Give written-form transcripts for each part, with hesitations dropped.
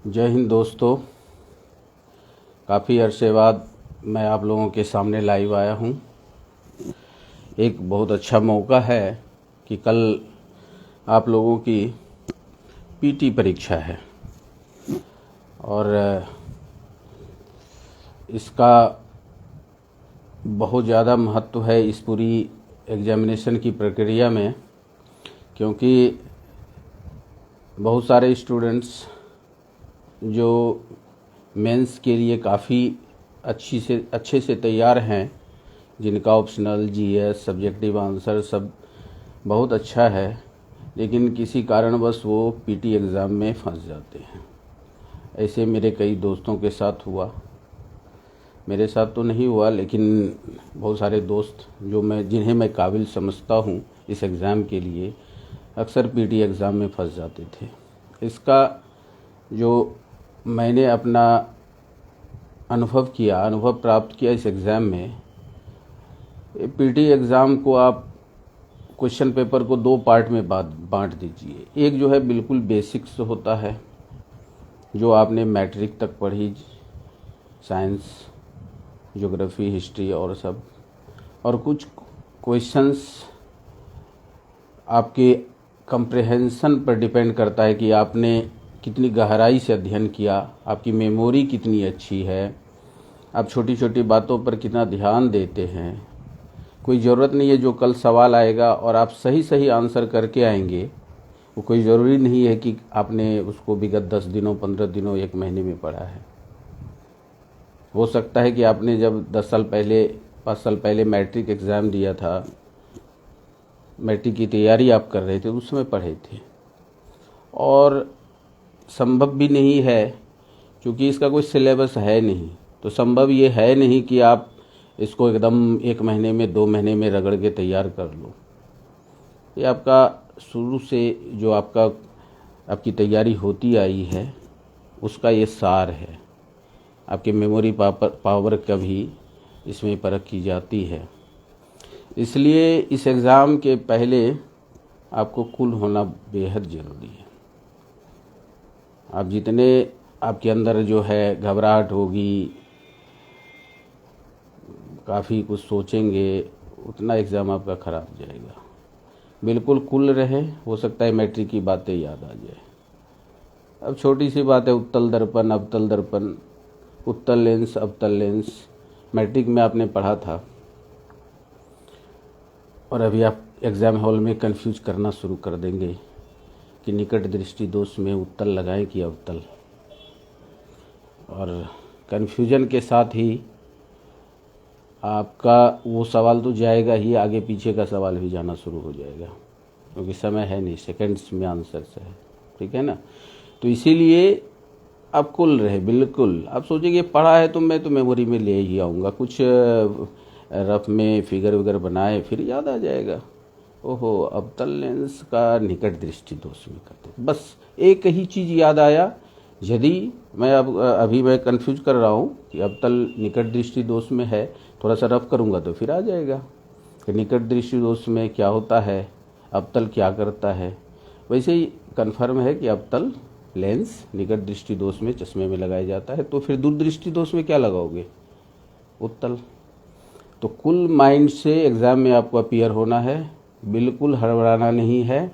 जय हिंद दोस्तों। काफ़ी अरसे बाद मैं आप लोगों के सामने लाइव आया हूँ। एक बहुत अच्छा मौका है कि कल आप लोगों की पीटी परीक्षा है और इसका बहुत ज़्यादा महत्व है इस पूरी एग्जामिनेशन की प्रक्रिया में, क्योंकि बहुत सारे स्टूडेंट्स जो मेंस के लिए काफ़ी अच्छे से तैयार हैं, जिनका ऑप्शनल जीएस सब्जेक्टिव आंसर सब बहुत अच्छा है, लेकिन किसी कारणवश वो पीटी एग्ज़ाम में फंस जाते हैं। ऐसे मेरे कई दोस्तों के साथ हुआ। मेरे साथ तो नहीं हुआ, लेकिन बहुत सारे दोस्त जिन्हें मैं काबिल समझता हूँ इस एग्ज़ाम के लिए, अक्सर पीटी एग्ज़ाम में फंस जाते थे। इसका जो मैंने अपना अनुभव प्राप्त किया इस एग्ज़ाम में, पीटी एग्ज़ाम को आप क्वेश्चन पेपर को दो पार्ट में बांट दीजिए। एक जो है बिल्कुल बेसिक्स होता है, जो आपने मैट्रिक तक पढ़ी, साइंस, ज्योग्राफी, हिस्ट्री और सब, और कुछ क्वेश्चंस आपके कंप्रेहेंशन पर डिपेंड करता है कि आपने कितनी गहराई से अध्ययन किया, आपकी मेमोरी कितनी अच्छी है, आप छोटी छोटी बातों पर कितना ध्यान देते हैं। कोई ज़रूरत नहीं है जो कल सवाल आएगा और आप सही आंसर करके आएंगे, वो कोई ज़रूरी नहीं है कि आपने उसको विगत 10 दिनों, 15 दिनों, 1 महीने में पढ़ा है। हो सकता है कि आपने जब 10 साल पहले, 5 साल पहले मैट्रिक एग्ज़ाम दिया था, मैट्रिक की तैयारी आप कर रहे थे, उस समय पढ़े थे। और संभव भी नहीं है, क्योंकि इसका कोई सिलेबस है नहीं, तो संभव ये है नहीं कि आप इसको एकदम 1 महीने में, 2 महीने में रगड़ के तैयार कर लो। ये आपका शुरू से जो आपकी तैयारी होती आई है, उसका ये सार है। आपके मेमोरी पावर का भी इसमें परख की जाती है। इसलिए इस एग्ज़ाम के पहले आपको कूल होना बेहद ज़रूरी है। आप जितने आपके अंदर जो है घबराहट होगी, काफ़ी कुछ सोचेंगे, उतना एग्ज़ाम आपका ख़राब जाएगा। बिल्कुल कूल रहे, हो सकता है मैट्रिक की बातें याद आ जाए। अब छोटी सी बात है, उत्तल दर्पण, अवतल दर्पण, उत्तल लेंस, अवतल लेंस, मैट्रिक में आपने पढ़ा था और अभी आप एग्ज़ाम हॉल में कंफ्यूज करना शुरू कर देंगे कि निकट दृष्टि दोष में उत्तल लगाएं कि अवतल। और कन्फ्यूजन के साथ ही आपका वो सवाल तो जाएगा ही, आगे पीछे का सवाल भी जाना शुरू हो जाएगा, क्योंकि समय है नहीं, सेकंड्स में आंसर से है, ठीक है ना। तो इसीलिए आप कूल रहे, बिल्कुल। आप सोचेंगे पढ़ा है तो मैं तो मेमोरी में ले ही आऊँगा, कुछ रफ में फिगर वगैरह बनाए फिर याद आ जाएगा। ओहो, अवतल लेंस का निकट दृष्टि दोष में करते, बस एक ही चीज़ याद आया। यदि मैं अभी मैं कंफ्यूज कर रहा हूँ कि अवतल निकट दृष्टि दोष में है, थोड़ा सा रफ करूँगा तो फिर आ जाएगा कि निकट दृष्टि दोष में क्या होता है, अवतल क्या करता है। वैसे ही कन्फर्म है कि अवतल लेंस निकट दृष्टि दोष में चश्मे में लगाया जाता है, तो फिर दूरदृष्टि दोष में क्या लगाओगे, उत्तल। तो कुल माइंड से एग्ज़ाम में आपको अपीयर होना है, बिल्कुल हड़बड़ाना नहीं है।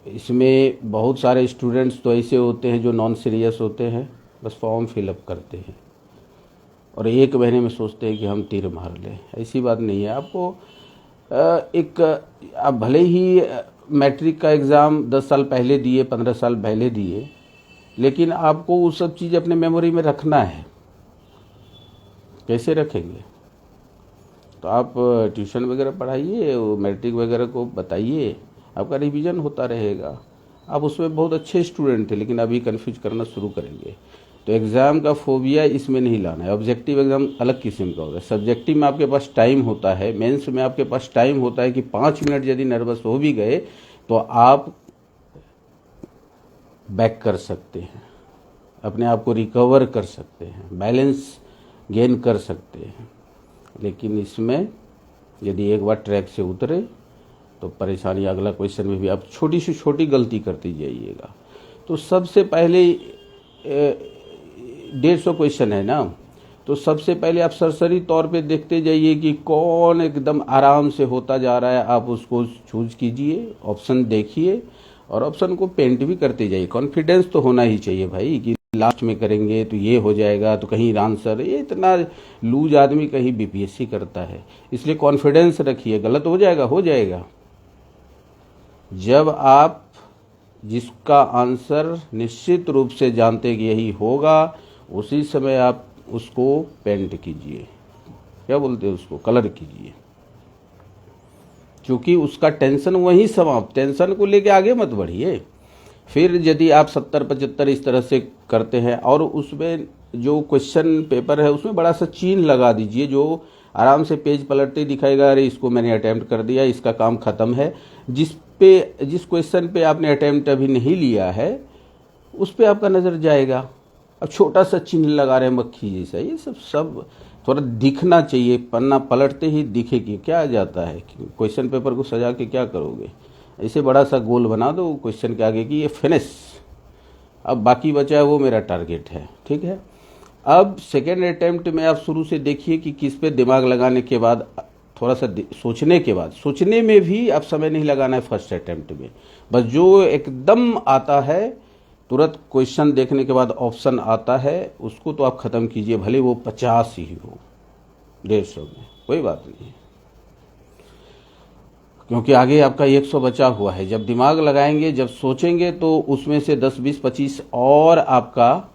इसमें बहुत सारे स्टूडेंट्स तो ऐसे होते हैं जो नॉन सीरियस होते हैं, बस फॉर्म फिलअप करते हैं और 1 महीने में सोचते हैं कि हम तीर मार लें। ऐसी बात नहीं है। आपको आप भले ही मैट्रिक का एग्ज़ाम 10 साल पहले दिए, 15 साल पहले दिए, लेकिन आपको वो सब चीज़ अपने मेमोरी में रखना है। कैसे रखेंगे? तो आप ट्यूशन वगैरह पढ़ाइए, मैट्रिक वगैरह को बताइए, आपका रिवीजन होता रहेगा। आप उसमें बहुत अच्छे स्टूडेंट थे, लेकिन अभी कंफ्यूज करना शुरू करेंगे। तो एग्ज़ाम का फोबिया इसमें नहीं लाना है। ऑब्जेक्टिव एग्ज़ाम अलग किस्म का होता है। सब्जेक्टिव में आपके पास टाइम होता है, मेंस में आपके पास टाइम होता है कि 5 मिनट यदि नर्वस हो भी गए तो आप बैक कर सकते हैं, अपने आप को रिकवर कर सकते हैं, बैलेंस गेन कर सकते हैं। लेकिन इसमें यदि एक बार ट्रैक से उतरे तो परेशानी, अगला क्वेश्चन में भी आप छोटी से छोटी गलती करती जाइएगा तो सबसे पहले 150 क्वेश्चन है ना, तो सबसे पहले आप सरसरी तौर पे देखते जाइए कि कौन एकदम आराम से होता जा रहा है, आप उसको चूज कीजिए, ऑप्शन देखिए और ऑप्शन को पेंट भी करते जाइए। कॉन्फिडेंस तो होना ही चाहिए भाई कि लास्ट में करेंगे तो ये हो जाएगा, तो कहीं आंसर, ये इतना लूज आदमी कहीं बीपीएससी करता है, इसलिए कॉन्फिडेंस रखिए। गलत हो जाएगा, हो जाएगा। जब आप जिसका आंसर निश्चित रूप से जानते कि यही होगा, उसी समय आप उसको पेंट कीजिए, क्या बोलते हैं उसको, कलर कीजिए, क्योंकि उसका टेंशन वहीं समाप्त। टेंशन को लेके आगे मत बढ़िए। फिर यदि आप 70-75 इस तरह से करते हैं और उसमें जो क्वेश्चन पेपर है उसमें बड़ा सा चिन्ह लगा दीजिए, जो आराम से पेज पलटते ही दिखाएगा, अरे इसको मैंने अटेम्प्ट कर दिया, इसका काम खत्म है। जिस क्वेश्चन पे आपने अटेम्प्ट अभी नहीं लिया है उस पे आपका नज़र जाएगा। अब छोटा सा चिन्ह लगा रहे हैं मक्खी जैसा, ये सब थोड़ा दिखना चाहिए। पन्ना पलटते ही दिखे कि क्या जाता है। क्वेश्चन पेपर को सजा के क्या करोगे, ऐसे बड़ा सा गोल बना दो क्वेश्चन के आगे कि ये फिनिश, अब बाकी बचा है वो मेरा टारगेट है। ठीक है, अब सेकेंड अटेम्प्ट में आप शुरू से देखिए कि किस पे दिमाग लगाने के बाद, थोड़ा सा सोचने के बाद, सोचने में भी आप समय नहीं लगाना है फर्स्ट अटेम्प्ट में, बस जो एकदम आता है तुरंत क्वेश्चन देखने के बाद ऑप्शन आता है उसको तो आप ख़त्म कीजिए, भले वो 50 ही हो 150 में, कोई बात नहीं, क्योंकि आगे आपका 100 बचा हुआ है। जब दिमाग लगाएंगे, जब सोचेंगे, तो उसमें से 10, 20, 25 और आपका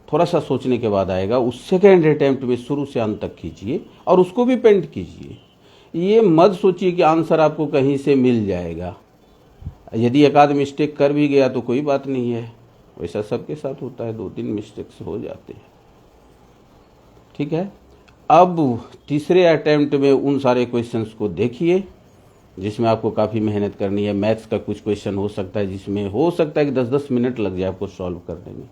थोड़ा सा सोचने के बाद आएगा। उस सेकेंड अटेम्प्ट में शुरू से अंत तक कीजिए और उसको भी पेंट कीजिए। ये मत सोचिए कि आंसर आपको कहीं से मिल जाएगा। यदि एक आध मिस्टेक कर भी गया तो कोई बात नहीं है, वैसा सबके साथ होता है, 2-3 मिस्टेक्स हो जाते हैं। ठीक है, अब तीसरे अटेम्प्ट में उन सारे क्वेश्चंस को देखिए जिसमें आपको काफ़ी मेहनत करनी है। मैथ्स का कुछ क्वेश्चन हो सकता है जिसमें हो सकता है कि 10-10 मिनट लग जाए आपको सॉल्व करने में।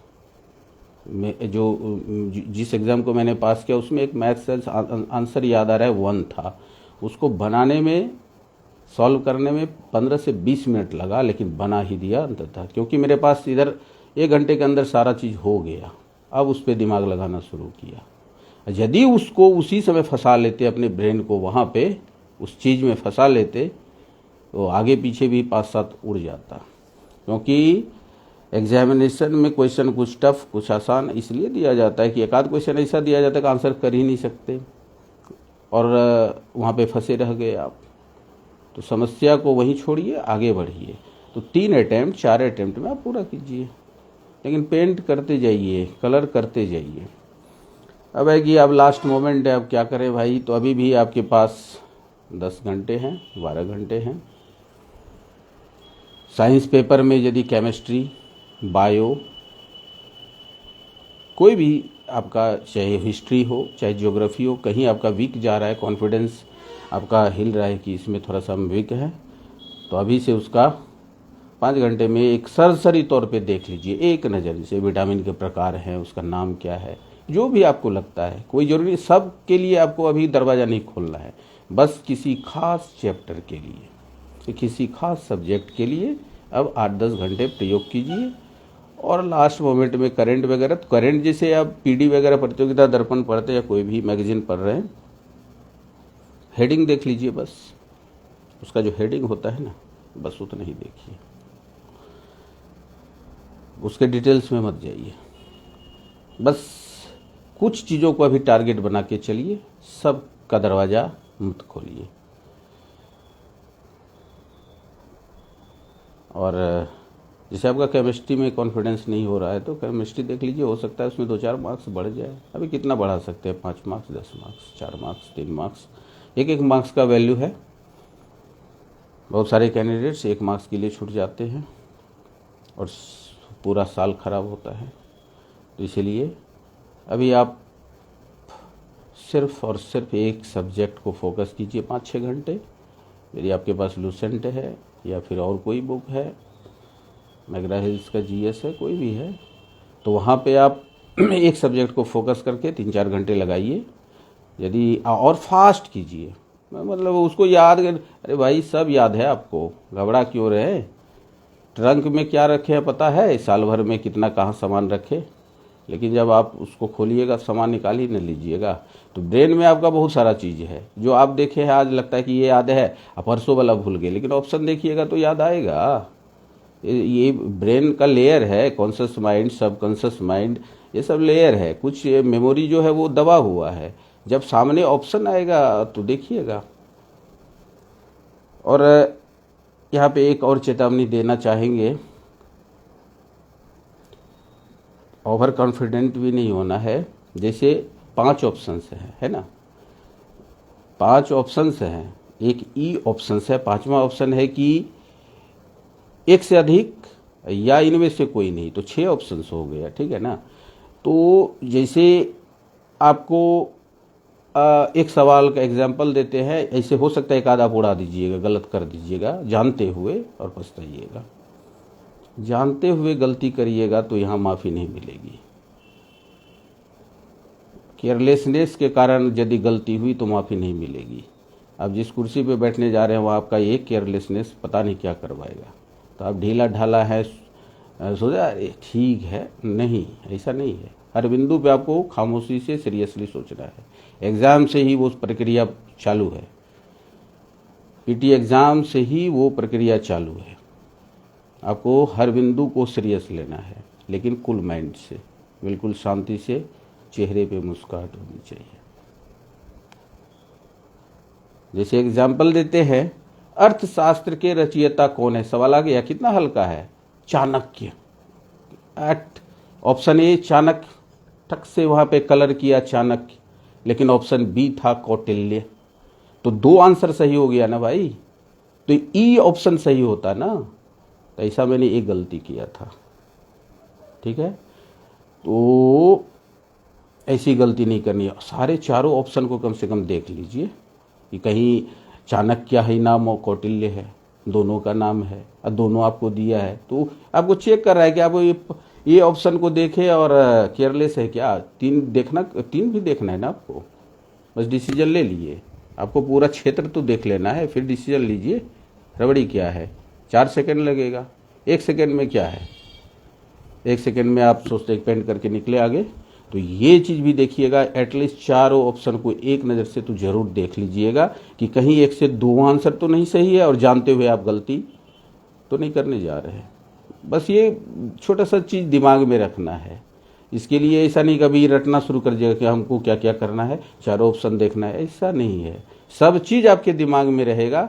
जिस एग्ज़ाम को मैंने पास किया उसमें एक मैथ्स आंसर याद आ रहा है 1 था, उसको बनाने में, सॉल्व करने में 15 से 20 मिनट लगा, लेकिन बना ही दिया अंततः, क्योंकि मेरे पास इधर 1 घंटे के अंदर सारा चीज़ हो गया। अब उस पर दिमाग लगाना शुरू किया। यदि उसको उसी समय फंसा लेते, अपने ब्रेन को वहाँ पे उस चीज़ में फंसा लेते, तो आगे पीछे भी 5-7 उड़ जाता। क्योंकि एग्जामिनेशन में क्वेश्चन कुछ टफ कुछ आसान इसलिए दिया जाता है कि एक आध क्वेश्चन ऐसा दिया जाता है कि आंसर कर ही नहीं सकते और वहाँ पे फंसे रह गए आप, तो समस्या को वहीं छोड़िए, आगे बढ़िए। तो 3 अटैम्प्ट 4 अटैम्प्ट में आप पूरा कीजिए, लेकिन पेंट करते जाइए, कलर करते जाइए। अब है कि अब लास्ट मोमेंट है, अब क्या करें भाई। तो अभी भी आपके पास 10 घंटे हैं, 12 घंटे हैं। साइंस पेपर में यदि केमिस्ट्री, बायो, कोई भी आपका, चाहे हिस्ट्री हो चाहे ज्योग्राफी हो, कहीं आपका वीक जा रहा है, कॉन्फिडेंस आपका हिल रहा है कि इसमें थोड़ा सा वीक है, तो अभी से उसका 5 घंटे में एक सरसरी तौर पे देख लीजिए, एक नज़र। जैसे विटामिन के प्रकार हैं, उसका नाम क्या है, जो भी आपको लगता है, कोई ज़रूरी सब के लिए आपको अभी दरवाज़ा नहीं खोलना है, बस किसी खास चैप्टर के लिए, किसी खास सब्जेक्ट के लिए अब 8-10 घंटे प्रयोग कीजिए। और लास्ट मोमेंट में करंट वगैरह, तो करंट जैसे आप पीडी वगैरह प्रतियोगिता दर्पण पढ़ते या कोई भी मैगजीन पढ़ रहे हैं, हेडिंग देख लीजिए, बस उसका जो हेडिंग होता है ना, बस उतना ही देखिए, उसके डिटेल्स में मत जाइए। बस कुछ चीज़ों को अभी टारगेट बना के चलिए, सब का दरवाज़ा मत खोलिए। और जैसे आपका केमिस्ट्री में कॉन्फिडेंस नहीं हो रहा है तो केमिस्ट्री देख लीजिए, हो सकता है उसमें 2-4 मार्क्स बढ़ जाए। अभी कितना बढ़ा सकते हैं, 5 मार्क्स, 10 मार्क्स, 4 मार्क्स, 3 मार्क्स, एक मार्क्स का वैल्यू है। बहुत सारे कैंडिडेट्स 1 मार्क्स के लिए छूट जाते हैं और पूरा साल खराब होता है। तो इसलिए अभी आप सिर्फ और सिर्फ एक सब्जेक्ट को फोकस कीजिए 5-6 घंटे। यदि आपके पास लूसेंट है या फिर और कोई बुक है, मैगरा हिल्स का जीएस है, कोई भी है, तो वहाँ पे आप एक सब्जेक्ट को फोकस करके 3-4 घंटे लगाइए। यदि और फास्ट कीजिए, मतलब उसको याद कर, अरे भाई सब याद है आपको, घबरा क्यों रहे, ट्रंक में क्या रखे हैं पता है, साल भर में कितना कहाँ सामान रखे, लेकिन जब आप उसको खोलिएगा सामान निकाल ही न लीजिएगा। तो ब्रेन में आपका बहुत सारा चीज़ है जो आप देखे हैं, आज लगता है कि ये याद है, आप परसों वाला भूल गए, लेकिन ऑप्शन देखिएगा तो याद आएगा। ये ब्रेन का लेयर है, कॉन्शियस माइंड, सबकॉन्शियस माइंड, ये सब लेयर है। कुछ मेमोरी जो है वो दबा हुआ है, जब सामने ऑप्शन आएगा तो देखिएगा। और यहाँ पे एक और चेतावनी देना चाहेंगे, ओवर कॉन्फिडेंट भी नहीं होना है। जैसे 5 ऑप्शंस है ना, 5 ऑप्शंस हैं, एक ई ऑप्शंस है, 5वां ऑप्शन है कि एक से अधिक या इनमें से कोई नहीं, तो 6 ऑप्शंस हो गया, ठीक है ना। तो जैसे आपको एक सवाल का एग्जाम्पल देते हैं, ऐसे हो सकता है एक आधा उड़ा दीजिएगा, गलत कर दीजिएगा जानते हुए और पछताइएगा। जानते हुए गलती करिएगा तो यहाँ माफ़ी नहीं मिलेगी। केयरलेसनेस के कारण यदि गलती हुई तो माफ़ी नहीं मिलेगी। आप जिस कुर्सी पे बैठने जा रहे हैं वहाँ आपका एक केयरलेसनेस पता नहीं क्या करवाएगा। तो आप ढीला ढाला है, सोचा अरे ठीक है, नहीं, ऐसा नहीं है। हर बिंदु पे आपको खामोशी से सीरियसली सोचना है। एग्ज़ाम से ही वो प्रक्रिया चालू है, पीटी एग्ज़ाम से ही वो प्रक्रिया चालू है। आपको हर बिंदु को सीरियस लेना है, लेकिन कूल माइंड से, बिल्कुल शांति से, चेहरे पे मुस्कुराहट होनी चाहिए। जैसे एग्जाम्पल देते हैं, अर्थशास्त्र के रचयिता कौन है? सवाल आ गया, कितना हल्का है, चाणक्य। ऑप्शन ए चाणक्य, ठक से वहां पे कलर किया चाणक्य, लेकिन ऑप्शन बी था कौटिल्य। तो 2 आंसर सही हो गया ना भाई, तो ई ऑप्शन सही होता ना। तो ऐसा मैंने एक गलती किया था, ठीक है। तो ऐसी गलती नहीं करनी है। सारे चारों ऑप्शन को कम से कम देख लीजिए कि कहीं चाणक्य ही नाम और कौटिल्य है, दोनों का नाम है और दोनों आपको दिया है। तो आपको चेक कर रहा है कि आप ये ऑप्शन को देखें और केयरलेस है क्या। 3 भी देखना है ना आपको, बस डिसीजन ले लिए। आपको पूरा क्षेत्र तो देख लेना है, फिर डिसीजन लीजिए। रबड़ी क्या है, 4 सेकंड लगेगा, 1 सेकंड में क्या है, 1 सेकंड में आप सोचते पेंट करके निकले आगे। तो ये चीज़ भी देखिएगा, एटलीस्ट चारों ऑप्शन को एक नज़र से तो जरूर देख लीजिएगा कि कहीं 1 से 2 आंसर तो नहीं सही है और जानते हुए आप गलती तो नहीं करने जा रहे हैं। बस ये छोटा सा चीज़ दिमाग में रखना है। इसके लिए ऐसा नहीं कभी रटना शुरू कर दिया कि हमको क्या क्या करना है, चारों ऑप्शन देखना है, ऐसा नहीं है। सब चीज़ आपके दिमाग में रहेगा,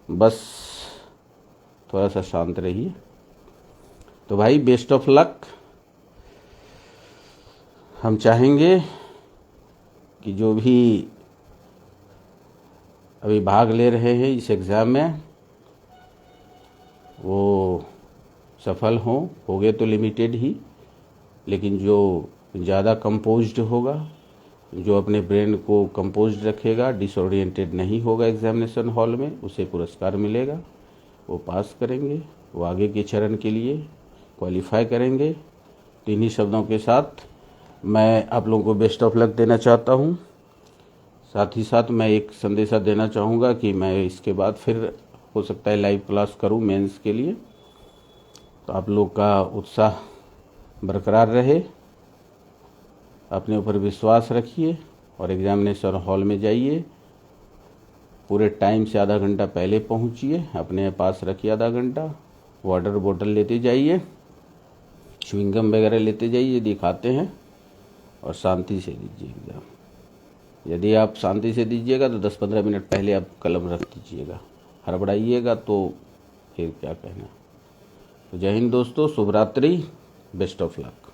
बस थोड़ा सा शांत रहिए। तो भाई बेस्ट ऑफ लक। हम चाहेंगे कि जो भी अभी भाग ले रहे हैं इस एग्ज़ाम में वो सफल हो गए तो लिमिटेड ही, लेकिन जो ज़्यादा कंपोज्ड होगा, जो अपने ब्रेन को कंपोज्ड रखेगा, डिसओरिएंटेड नहीं होगा एग्जामिनेशन हॉल में, उसे पुरस्कार मिलेगा। वो पास करेंगे, वो आगे के चरण के लिए क्वालिफाई करेंगे। तो इन्हीं शब्दों के साथ मैं आप लोगों को बेस्ट ऑफ लक देना चाहता हूँ। साथ ही साथ मैं एक संदेशा देना चाहूँगा कि मैं इसके बाद फिर हो सकता है लाइव क्लास करूँ मेंस के लिए। तो आप लोग का उत्साह बरकरार रहे, अपने ऊपर विश्वास रखिए और एग्जामिनेशन हॉल में जाइए। पूरे टाइम से आधा घंटा पहले पहुंचिए, अपने पास रखिए आधा घंटा। वाटर बोतल लेते जाइए, च्युइंगम वगैरह लेते जाइए यदि खाते हैं, और शांति से दीजिए एग्ज़ाम। यदि आप शांति से दीजिएगा तो 10-15 मिनट पहले आप कलम रख दीजिएगा। हड़बड़ाइएगा तो फिर क्या कहना। तो जय हिंद दोस्तों, शुभ रात्रि, बेस्ट ऑफ लक।